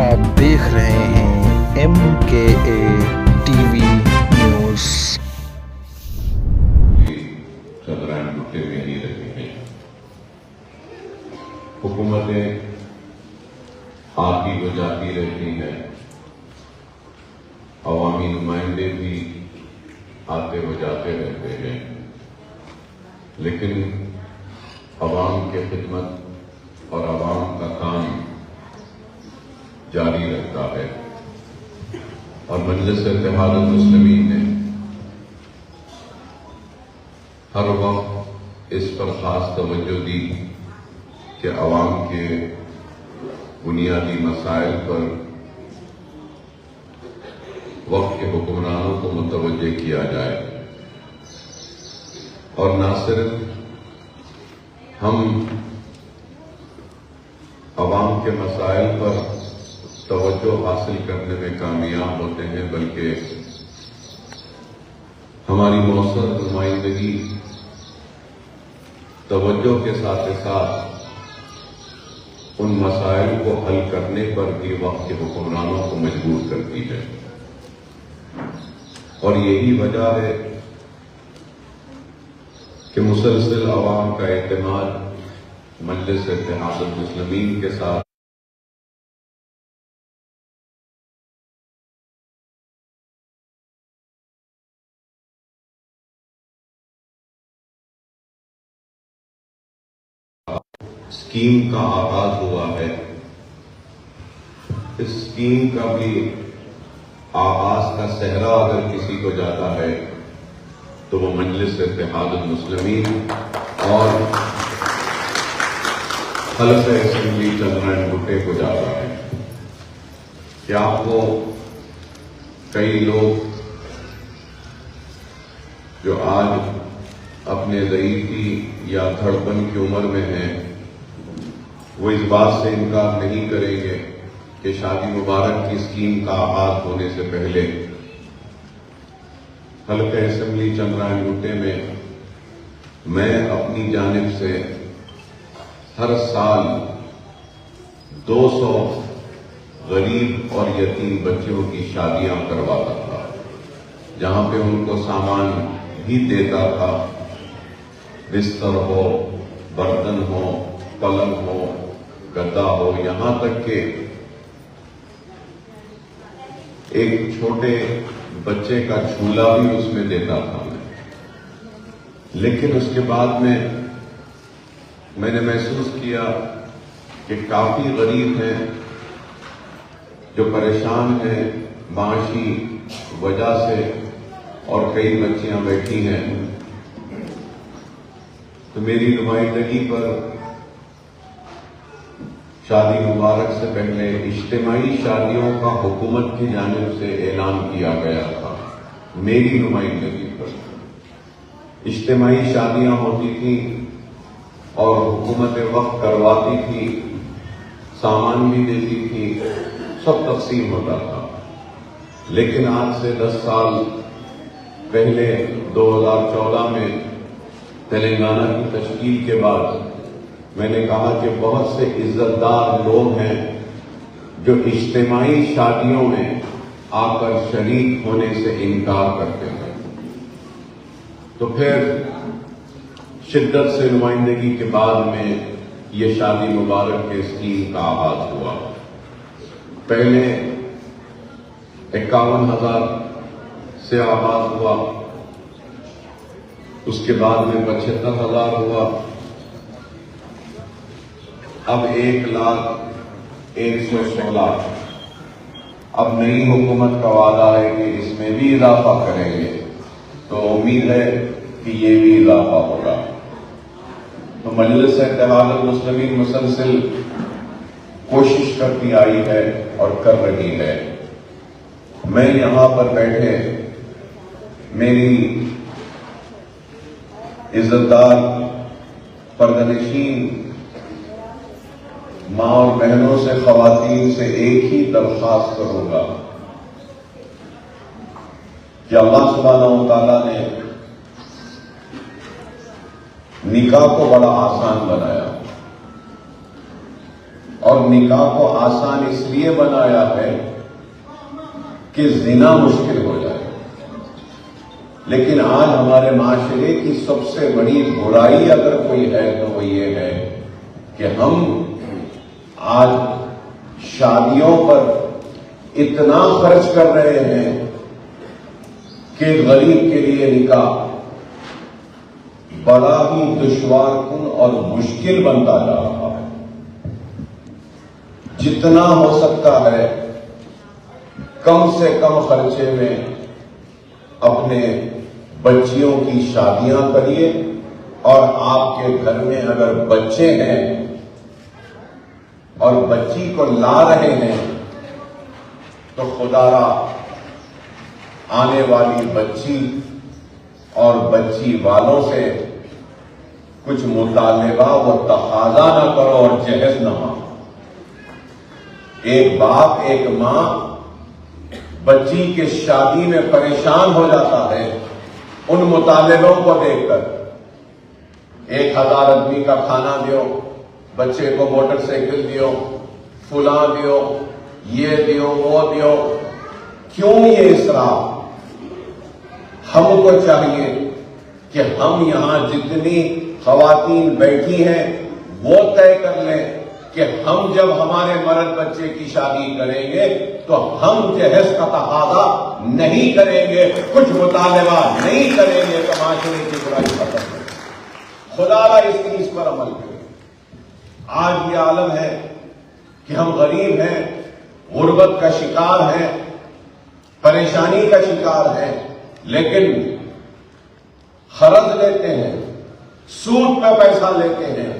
آپ دیکھ رہے ہیں MKA TV نیوز۔ چندرائن بٹے میں ہی رہی ہیں۔ حکومتیں آتی و جاتی رہتی ہیں، عوامی نمائندے بھی آتے و جاتے رہتے ہیں، لیکن عوام کی خدمت اور عوام کا کام جاری رہتا ہے۔ اور مجلس اتحاد المسلمین نے ہر وقت اس پر خاص توجہ دی کہ عوام کے بنیادی مسائل پر وقت کے حکمرانوں کو متوجہ کیا جائے، اور نہ صرف ہم عوام کے مسائل پر توجہ حاصل کرنے میں کامیاب ہوتے ہیں، بلکہ ہماری مؤثر نمائندگی توجہ کے ساتھ ساتھ ان مسائل کو حل کرنے پر بھی وقت کے حکمرانوں کو مجبور کرتی ہے۔ اور یہی وجہ ہے کہ مسلسل عوام کا اعتماد مجلس اتحاد المسلمین کے ساتھ اسکیم کا آغاز ہوا ہے۔ اس اسکیم کا بھی آغاز کا صحرا اگر کسی کو جاتا ہے تو وہ مجلس اتحاد المسلمین اور حلقہ اسمبلی چندرائن بٹے کو جاتا ہے۔ کیا آپ کو کئی لوگ جو آج اپنے ضعیفی یا دھڑپن کی عمر میں ہیں، وہ اس بات سے انکار نہیں کریں گے کہ شادی مبارک کی اسکیم کا آغاز ہونے سے پہلے حلقہ اسمبلی چندرائن بٹے میں اپنی جانب سے ہر سال 200 غریب اور یتیم بچوں کی شادیاں کرواتا تھا، جہاں پہ ان کو سامان بھی دیتا تھا، بستر ہو، برتن ہو، پلنگ ہو، گدا ہو، یہاں تک کہ ایک چھوٹے بچے کا جھولا بھی اس میں دیتا تھا میں۔ لیکن اس کے بعد میں نے محسوس کیا کہ کافی غریب ہیں جو پریشان ہیں معاشی وجہ سے، اور کئی بچیاں بیٹھی ہیں، تو میری نمائندگی پر شادی مبارک سے پہلے اجتماعی شادیوں کا حکومت کی جانب سے اعلان کیا گیا تھا۔ میری نمائندگی پر اجتماعی شادیاں ہوتی تھیں اور حکومت وقت کرواتی تھی، سامان بھی دیتی تھی، سب تقسیم ہوتا تھا۔ لیکن آج سے 10 سال پہلے 2014 میں تلنگانہ کی تشکیل کے بعد میں نے کہا کہ بہت سے عزت دار لوگ ہیں جو اجتماعی شادیوں میں آ کر شریک ہونے سے انکار کرتے ہیں۔ تو پھر شدت سے نمائندگی کے بعد میں یہ شادی مبارک کے اسکیم کا آغاز ہوا۔ پہلے 51,000 سے آغاز ہوا، اس کے بعد میں 75,000 ہوا، اب 1,01,16,000۔ اب نئی حکومت کا وعدہ ہے کہ اس میں بھی اضافہ کریں گے، تو امید ہے کہ یہ بھی اضافہ ہوگا۔ تو مجلس اتحاد المسلمین مسلسل کوشش کرتی آئی ہے اور کر رہی ہے۔ میں یہاں پر بیٹھے میری عزت دار پردہ-نشین ماں اور بہنوں سے، خواتین سے ایک ہی درخواست کروں گا کہ اللہ سبحانہ و تعالیٰ نے نکاح کو بڑا آسان بنایا، اور نکاح کو آسان اس لیے بنایا ہے کہ زنا مشکل ہو جائے. لیکن آج ہمارے معاشرے کی سب سے بڑی برائی اگر کوئی ہے تو وہ یہ ہے کہ ہم آج شادیوں پر اتنا خرچ کر رہے ہیں کہ غریب کے لیے نکاح بڑا ہی دشوار کن اور مشکل بنتا جا رہا ہے. جتنا ہو سکتا ہے کم سے کم خرچے میں اپنے بچیوں کی شادیاں کریے، اور آپ کے گھر میں اگر بچے ہیں اور بچی کو لا رہے ہیں تو خدا را آنے والی بچی اور بچی والوں سے کچھ مطالبہ و تقاضا نہ کرو اور جہیز نہ مانگو. ایک باپ ایک ماں بچی کے شادی میں پریشان ہو جاتا ہے ان مطالبوں کو دیکھ کر. 1000 آدمی کا کھانا دیو، بچے کو موٹر سائیکل دیو، فلاں دیو، یہ دیو وہ دیو. کیوں یہ اسراف؟ ہم کو چاہیے کہ ہم یہاں جتنی خواتین بیٹھی ہیں وہ طے کر لیں کہ ہم جب ہمارے مرد بچے کی شادی کریں گے تو ہم جہیز کا تقاضا نہیں کریں گے، کچھ مطالبہ نہیں کریں گے تو معاشرے کی برائی ختم ہے. خدا را اس چیز پر عمل کرے. آج یہ عالم ہے کہ ہم غریب ہیں، غربت کا شکار ہیں، پریشانی کا شکار ہیں، لیکن قرض لیتے ہیں، سود پہ پیسہ لیتے ہیں،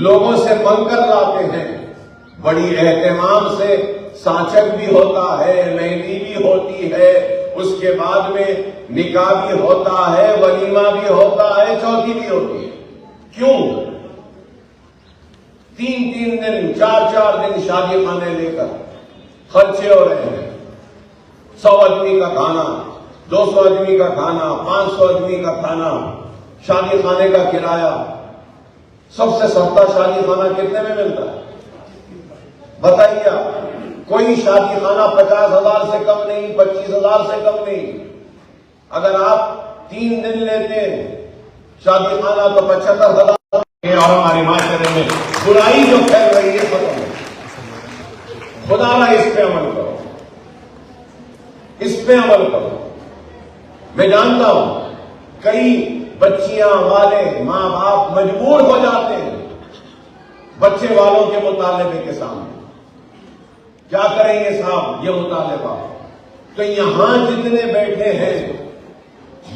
لوگوں سے منگ کر لاتے ہیں. بڑی اہتمام سے سانچک بھی ہوتا ہے، مہندی بھی ہوتی ہے، اس کے بعد میں نکاح بھی ہوتا ہے، ولیمہ بھی ہوتا ہے، چوتھی بھی ہوتی ہے. کیوں؟ 3 دن 4 دن شادی خانے لے کر خرچے ہو رہے ہیں. 100 آدمی کا کھانا، 200 آدمی کا کھانا، 500 آدمی کا کھانا، شادی خانے کا کرایہ. سب سے سستا شادی خانہ کتنے میں ملتا ہے بتائیے آپ؟ کوئی شادی خانہ 50,000 سے کم نہیں، 25,000 سے کم نہیں. اگر آپ 3 دن لیتے ہیں شادی خانہ تو 75,000. اور ہمارے معاشرے میں برائی جو پھیل رہی ہے ختم ہو. خدا نہ اس پہ عمل کرو، اس پہ عمل کرو. میں جانتا ہوں کئی بچیاں والے ماں باپ مجبور ہو جاتے ہیں بچے والوں کے مطالبے کے سامنے. کیا کریں گے صاحب یہ مطالبہ؟ تو یہاں جتنے بیٹھے ہیں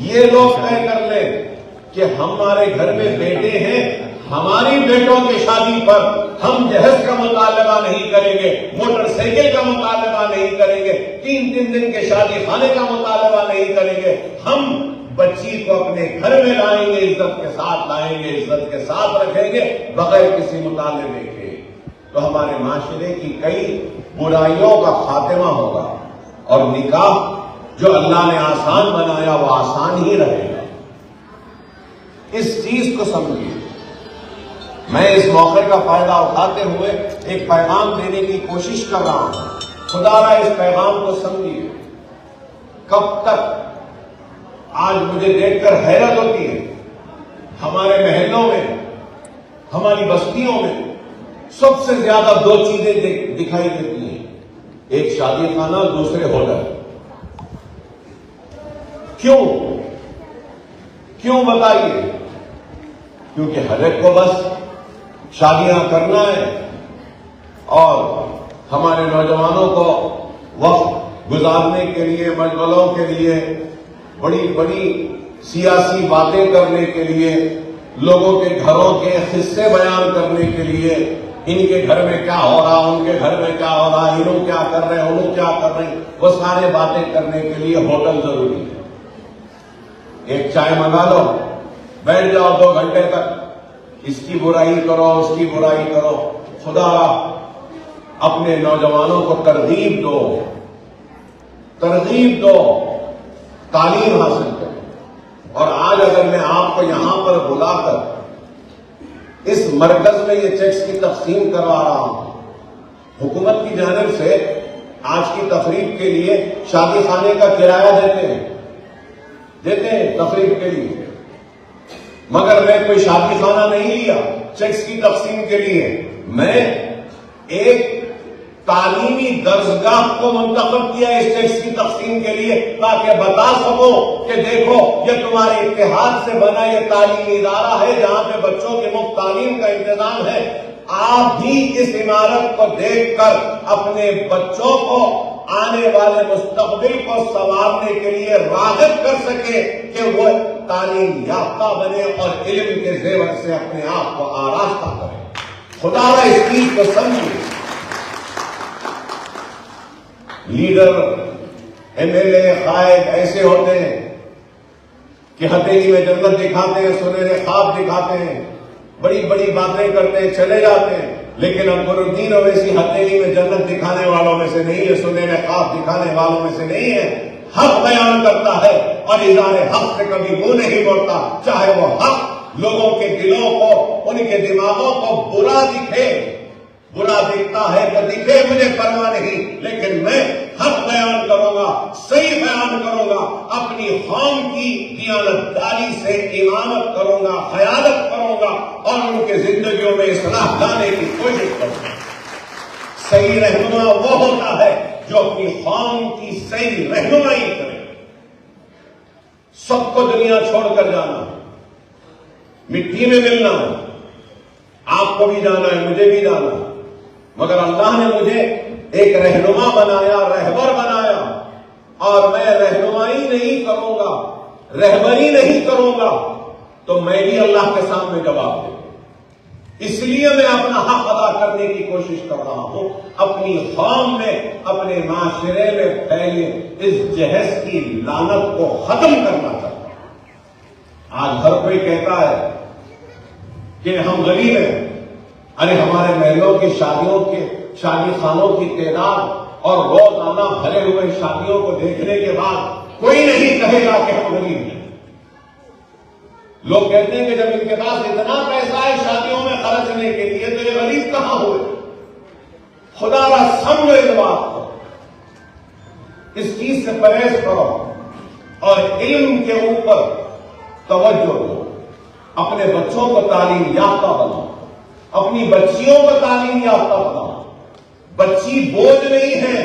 یہ لوگ طے کر لیں کہ ہمارے گھر میں بیٹے ہیں، ہماری بیٹوں کی شادی پر ہم جہیز کا مطالبہ نہیں کریں گے، موٹر سائیکل کا مطالبہ نہیں کریں گے، 3 دن کے شادی خانے کا مطالبہ نہیں کریں گے. ہم بچی کو اپنے گھر میں لائیں گے، عزت کے ساتھ لائیں گے، عزت کے ساتھ رکھیں گے بغیر کسی مطالبے کے. تو ہمارے معاشرے کی کئی برائیوں کا خاتمہ ہوگا اور نکاح جو اللہ نے آسان بنایا وہ آسان ہی رہے گا. اس چیز کو سمجھیے. میں اس موقع کا فائدہ اٹھاتے ہوئے ایک پیغام دینے کی کوشش کر رہا ہوں. خدا را اس پیغام کو سمجھیے. کب تک؟ آج مجھے دیکھ کر حیرت ہوتی ہے، ہمارے محلوں میں، ہماری بستیوں میں سب سے زیادہ 2 چیزیں دکھائی دیتی ہیں، ایک شادی خانہ، دوسرے ہوٹل. کیوں بتائیے؟ کیونکہ ہر ایک کو بس شادیاں کرنا ہے اور ہمارے نوجوانوں کو وقت گزارنے کے لیے، مشغلوں کے لیے، بڑی بڑی سیاسی باتیں کرنے کے لیے، لوگوں کے گھروں کے قصے بیان کرنے کے لیے، ان کے گھر میں کیا ہو رہا، ان کے گھر میں کیا ہو رہا، انہوں کیا کر رہے ہیں، انہوں کیا کر رہے ہیں، وہ سارے باتیں کرنے کے لیے ہوٹل ضروری ہے. ایک چائے منگا لو، بیٹھ جاؤ 2 گھنٹے تک، اس کی برائی کرو، اس کی برائی کرو. خدا اپنے نوجوانوں کو ترغیب دو، تعلیم حاصل کرو. اور آج اگر میں آپ کو یہاں پر بلا کر اس مرکز میں یہ چیکس کی تقسیم کروا رہا ہوں حکومت کی جانب سے آج کی تقریب کے لیے شادی خانے کا کرایہ دیتے ہیں تقریب کے لیے، مگر میں کوئی شادی خانہ نہیں لیا چیکس کی تقسیم کے لیے، میں ایک تعلیمی درسگاہ کو منتخب کیا اس چیکس کی تقسیم کے لیے، تاکہ بتا سکو کہ دیکھو یہ تمہارے اتحاد سے بنا یہ تعلیمی ادارہ ہے جہاں پہ بچوں کی مفت تعلیم کا انتظام ہے۔ آپ بھی اس عمارت کو دیکھ کر اپنے بچوں کو آنے والے مستقبل کو سنوارنے کے لیے راغب کر سکے کہ وہ تعلیم یافتہ بنے اور علم کے زیور سے اپنے آپ کو آراستہ کرے۔ خدا اس چیز کو سمجھے۔ لیڈر، ایم ایل اے، قائد ایسے ہوتے ہیں کہ ہتھیلی میں جنت دکھاتے ہیں، سنہرے خواب دکھاتے ہیں، بڑی بڑی باتیں کرتے ہیں، چلے جاتے ہیں، لیکن اکبر الدین اویسی ہتھیلی میں جنت دکھانے والوں میں سے نہیں ہے، سنہرے خواب دکھانے والوں میں سے نہیں ہے۔ حق بیان کرتا ہے اور اظہار حق سے کبھی منہ نہیں موڑتا، چاہے وہ حق لوگوں کے دلوں کو، ان کے دماغوں کو برا دکھتا ہے تو دکھے، مجھے پرواہ نہیں، لیکن میں حق بیان کروں گا، صحیح بیان کروں گا، اپنی قوم کی دیانتداری سے امامت کروں گا، قیادت کروں گا اور ان کے زندگیوں میں اصلاح لانے کی کوشش کروں گا۔ صحیح رہنما وہ ہوتا ہے جو اپنی قوم کی صحیح رہنمائی کرے۔ سب کو دنیا چھوڑ کر جانا ہے، مٹی میں ملنا ہے، آپ کو بھی جانا ہے، مجھے بھی جانا ہے، مگر اللہ نے مجھے ایک رہنما بنایا، رہبر بنایا، اور میں رہنمائی نہیں کروں گا، رہبری نہیں کروں گا تو میں بھی اللہ کے سامنے جواب دوں۔ اس لیے میں اپنا حق ادا کرنے کی کوشش کر رہا ہوں، اپنی قوم میں، اپنے معاشرے میں پھیلے اس جہیز کی لعنت کو ختم کرنا چاہتا ہوں۔ آج ہر کوئی کہتا ہے کہ ہم غریب ہیں، ارے ہمارے محلوں کی شادی خانوں کی تعداد اور روزانہ بھرے ہوئے شادیوں کو دیکھنے کے بعد کوئی نہیں کہے گا کہ ہم غریب ہیں۔ لوگ کہتے ہیں کہ جب ان کے پاس اتنا پیسہ ہے شادیوں میں خرچنے کے لیے تو یہ غریب کہاں ہوئے؟ خدا را سمجھو اس بات کو، اس چیز سے پرہیز کرو اور علم کے اوپر توجہ دو، اپنے بچوں کو تعلیم یافتہ بناؤ، اپنی بچیوں کو تعلیم یافتہ بناؤ۔ بچی بوجھ نہیں ہے،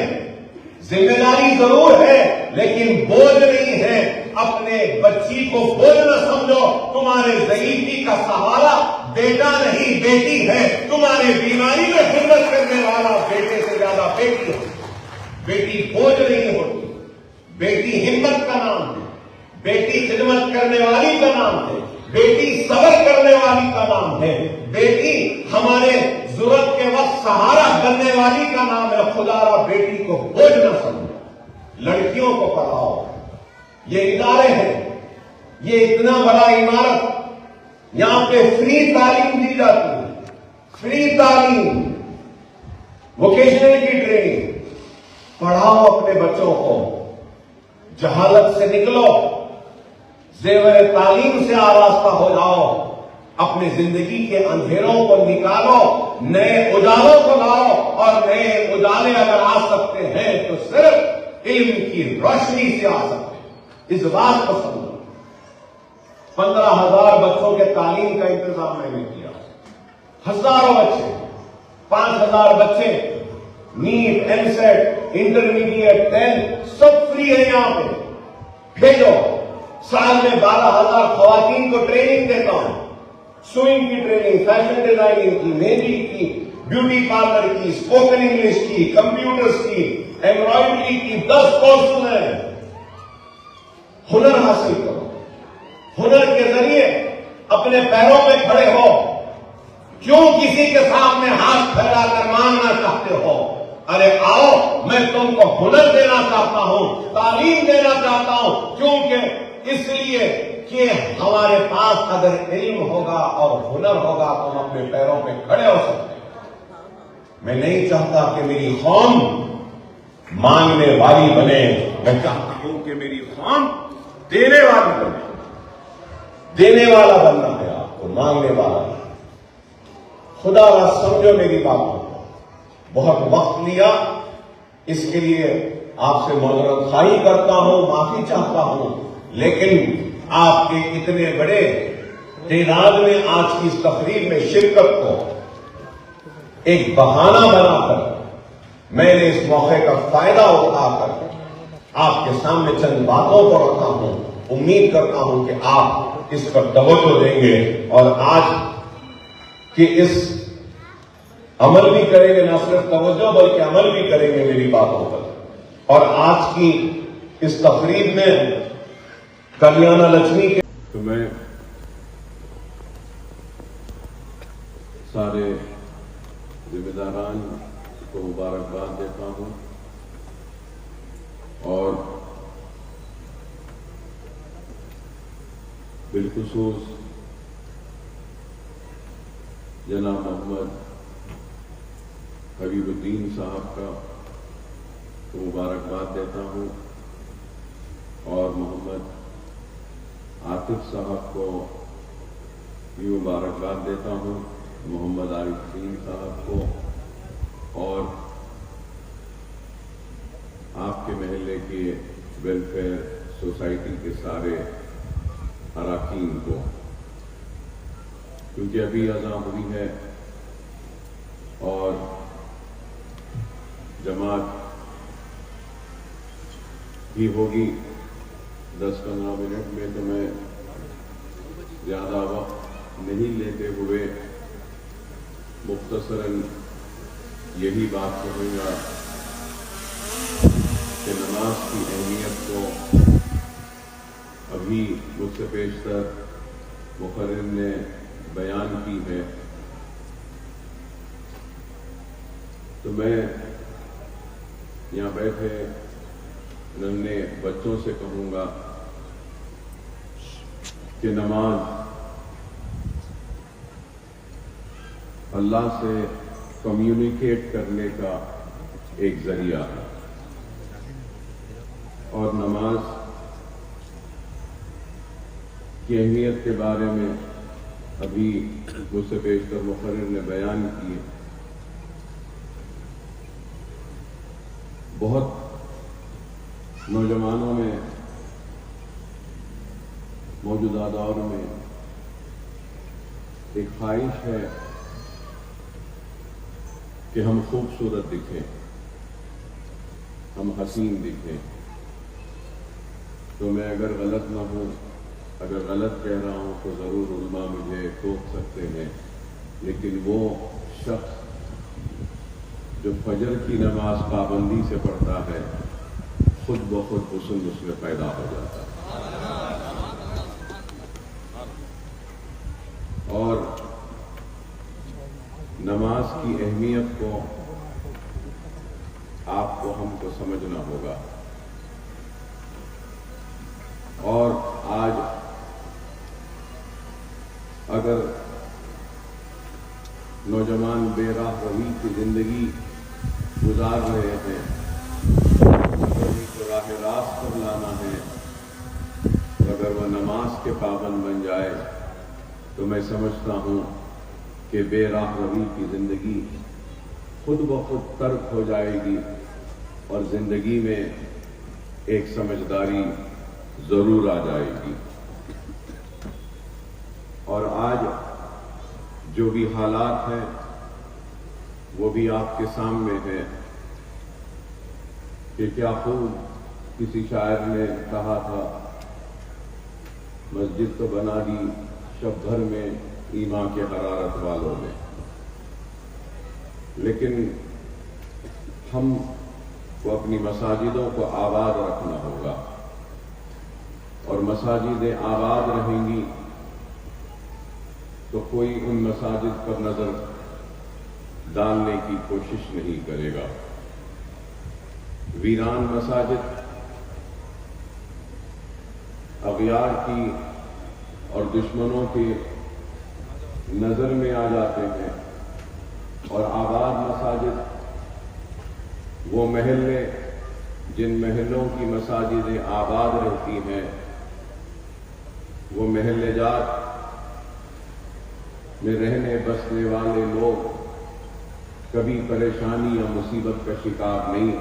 ذمہ داری ضرور ہے لیکن بوجھ نہیں ہے۔ اپنے بچی کو بوجھ نہ سمجھو، تمہارے ضعیفی کا سہارا بیٹا نہیں بیٹی ہے، تمہارے بیماری میں خدمت کرنے والا بیٹے سے زیادہ بیٹی ہے۔ بیٹی بوجھ نہیں ہوتی، بیٹی ہمت کا نام ہے، بیٹی خدمت کرنے والی کا نام ہے، بیٹی صبر کرنے والی کا نام ہے، بیٹی ہمارے ضرورت کے وقت سہارا بننے والی کا نام ہے۔ خدا را بیٹی کو بوجھ نہ سمجھو، لڑکیوں کو پڑھاؤ۔ یہ ادارے ہیں، یہ اتنا بڑا عمارت، یہاں پہ فری تعلیم دی جاتی ہے، فری تعلیم، ووکیشنل کی ٹریننگ۔ پڑھاؤ اپنے بچوں کو، جہالت سے نکلو، زیور تعلیم سے آراستہ ہو جاؤ، اپنی زندگی کے اندھیروں کو نکالو، نئے اجالوں کو لاؤ، اور نئے اجالے اگر آ سکتے ہیں تو صرف علم کی روشنی سے آ سکتے ہیں۔ اس بات کو سمجھو۔ 15,000 بچوں کے تعلیم کا انتظام میں نے کیا، ہزاروں بچے، 5,000 بچے، نیٹ، ایم سیٹ، انٹرمیڈیٹ، 10 سب فری ہے یہاں پہ۔ بھیجو، سال میں 12,000 خواتین کو ٹریننگ دیتا ہوں، سوئنگ کی ٹریننگ، فیشن ڈیزائننگ کی، مہندی کی، بیوٹی پارلر کی، اسپوکن انگلش کی، کمپیوٹرز کی، ایمبرائڈری کی، 10 کورسز ہیں۔ ہنر حاصل کرو، ہنر کے ذریعے اپنے پیروں پہ کھڑے ہو۔ کیوں کسی کے سامنے ہاتھ پھیلا کر مانگنا چاہتے ہو؟ ارے آؤ، میں تم کو ہنر دینا چاہتا ہوں، تعلیم دینا چاہتا ہوں، کیونکہ اس لیے کہ ہمارے پاس اگر علم ہوگا اور ہنر ہوگا تو ہم اپنے پیروں پہ کھڑے ہو سکتے ہیں۔ میں نہیں چاہتا کہ میری قوم مانگنے والی بنے، میں چاہتا ہوں کہ میری قوم دینے والی بنے۔ دینے والا بننا ہے آپ کو، مانگنے والا نہیں۔ خدا را سمجھو میری بات کو، بہت وقت لیا، اس کے لیے آپ سے معذرت خواہی کرتا ہوں، معافی چاہتا ہوں، لیکن آپ کے اتنے بڑے تعداد میں آج کی اس تقریب میں شرکت کو ایک بہانہ بنا کر میں نے اس موقع کا فائدہ اٹھا کر آپ کے سامنے چند باتوں کو رکھا ہوں. امید کرتا ہوں کہ آپ اس پر توجہ دیں گے اور آج کے اس عمل بھی کریں گے، نہ صرف توجہ بلکہ عمل بھی کریں گے میری باتوں پر. اور آج کی اس تقریب میں کلیانہ لکشمی کے تو میں سارے ذمہ داران کو مبارکباد دیتا ہوں اور بالخصوص جناب محمد حبیب الدین صاحب کا مبارکباد دیتا ہوں اور محمد عاطف صاحب کو بھی مبارکباد دیتا ہوں، محمد عارف الدین صاحب کو اور آپ کے محلے کے ویلفیئر سوسائٹی کے سارے اراکین کو، کیونکہ ابھی اذان ہوئی ہے اور جماعت بھی ہوگی 10-15 منٹ میں، تو میں زیادہ وقت نہیں لیتے ہوئے مختصراً یہی بات کہوں گا کہ نماز کی اہمیت کو ابھی مجھ سے بیشتر مقرر نے بیان کی ہے، تو میں یہاں بیٹھے ننھے بچوں سے کہوں گا کہ نماز اللہ سے کمیونیکیٹ کرنے کا ایک ذریعہ ہے، اور نماز کی اہمیت کے بارے میں ابھی مجھ سے بیشتر مقرر نے بیان کیے. بہت نوجوانوں میں موجودہ دور میں ایک خواہش ہے کہ ہم خوبصورت دکھیں، ہم حسین دکھیں. تو میں اگر غلط نہ ہوں، اگر غلط کہہ رہا ہوں تو ضرور علماء مجھے ٹوک سکتے ہیں، لیکن وہ شخص جو فجر کی نماز پابندی سے پڑھتا ہے خود بخود حسن اس میں پیدا ہو جاتا ہے. اور نماز کی اہمیت کو آپ کو ہم کو سمجھنا ہوگا. اور آج اگر نوجوان بے راہ روی کی زندگی گزار رہے ہیں، انہیں کو راہ راست پر لانا ہے، اگر وہ نماز کے پابند بن جائے تو میں سمجھتا ہوں کہ بے راہ روی کی زندگی خود بخود ترک ہو جائے گی اور زندگی میں ایک سمجھداری ضرور آ جائے گی. اور آج جو بھی حالات ہیں وہ بھی آپ کے سامنے ہیں کہ کیا خوب کسی شاعر نے کہا تھا، مسجد تو بنا دی شب بھر میں ایمان کے حرارت والوں نے. لیکن ہم کو اپنی مساجدوں کو آباد رکھنا ہوگا، اور مساجدیں آباد رہیں گی تو کوئی ان مساجد پر نظر ڈالنے کی کوشش نہیں کرے گا. ویران مساجد اغیار کی اور دشمنوں کی نظر میں آ جاتے ہیں، اور آباد مساجد وہ محلے جن محلوں کی مساجدیں آباد رہتی ہیں، وہ محلے جات میں رہنے بسنے والے لوگ کبھی پریشانی یا مصیبت کا شکار نہیں